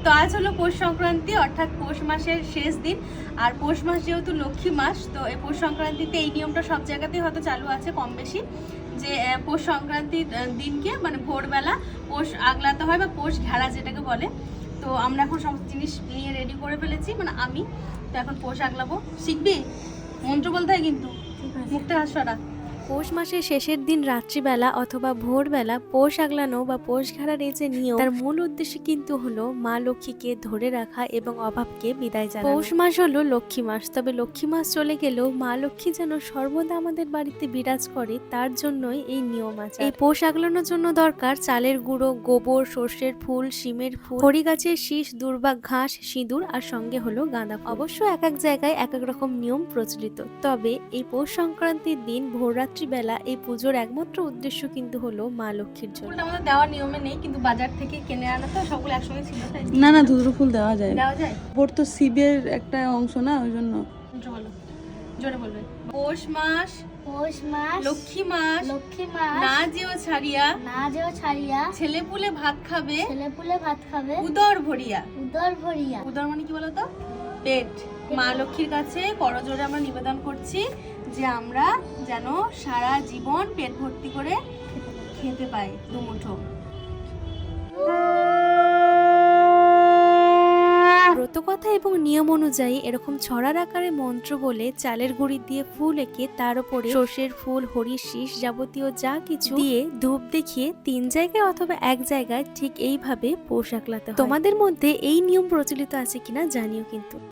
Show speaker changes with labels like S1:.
S1: তো আজ হলো পৌষ সংক্রান্তি, অর্থাৎ পৌষ মাসের শেষ দিন। আর পৌষ মাস যেহেতু লক্ষ্মী মাস, তো এই পৌষ সংক্রান্তিতে এই নিয়মটা সব জায়গাতেই হয়তো চালু আছে কম বেশি, যে পৌষ সংক্রান্তির দিনকে মানে ভোরবেলা পৌষ আগলাতে হয় বা পৌষ ঘেরা যেটাকে বলে। তো আমরা এখন সমস্ত জিনিস নিয়ে রেডি করে ফেলেছি, মানে আমি তো এখন পৌষ আগলাবো। শিখবি? মন্ত্র বলতে হয় কিন্তু, মুখটা হাসরা।
S2: পৌষ মাসের শেষের দিন রাত্রিবেলা অথবা ভোরবেলা পৌষ আগলানো বা পৌষ ঘেরার এই যে নিয়ম, তার মূল উদ্দেশ্য কিন্তু হলো মা লক্ষ্মীকে ধরে রাখা এবং অভাবকে বিদায় জানানো। পৌষ মাস হলো লক্ষ্মী মাস, তবে লক্ষ্মী মাস চলে গেলেও মা লক্ষ্মী যেন সর্বদা আমাদের বাড়িতে বিরাজ করে, তার জন্যই এই নিয়ম আছে। এই পৌষ আগলানোর জন্য দরকার চালের গুঁড়ো, গোবর, সর্ষের ফুল, শিমের ফুল, হরি গাছের শীষ, দুর্বা ঘাস, সিঁদুর আর সঙ্গে হলো গাঁদা ফুল। অবশ্য এক এক জায়গায় এক এক রকম নিয়ম প্রচলিত, তবে এই পৌষ সংক্রান্তির দিন ভোররাত্রি বেলা এই পুজোর একমাত্র উদ্দেশ্য কিন্তু হলো মা লক্ষ্মীর জন্য।
S1: ফুলটা আমাদের দেওয়ার নিয়মে নেই, কিন্তু বাজার থেকে কিনে আনা তো সবগুলো একসঙ্গে ছিল, তাই
S3: না না, ধুতরো ফুল দেওয়া যায়।
S1: দেওয়া যায়।
S3: ভোর তো শিবের একটা অংশ না, ওই জন্য।
S1: বলো, জোরে বলবে। পৌষ মাস
S4: পৌষ মাস
S1: লক্ষ্মী মাস,
S4: লক্ষ্মী মাস
S1: না যেও ছাড়িয়া,
S4: না যেও ছাড়িয়া
S1: ছেলে পুলে ভাত খাবে,
S4: ছেলেপুলে ভাত খাবে
S1: উদর ভরিয়া।
S4: উদর ভরিয়া।
S1: উদর মানে কি বলতো? পেট। মা লক্ষ্মীর কাছে করজোড়ে আমরা নিবেদন করছি যে আমরা যেন সারা জীবন পেট ভর্তি করে খেতে পাই দুমুঠো।
S2: ব্রতকথা এবং নিয়ম অনুযায়ী এরকম ছড়ার আকারে মন্ত্র বলে চালের গুঁড়ি দিয়ে ফুল এঁকে তার উপরে সর্ষের ফুল, হরির শীষ, যাবতীয় যা কিছু দিয়ে ধূপ দেখিয়ে 3 জায়গায় অথবা এক জায়গায় ঠিক এইভাবে পৌষ আগলাতে হয়। তোমাদের মধ্যে এই নিয়ম প্রচলিত আছে কিনা জানিও কিন্তু।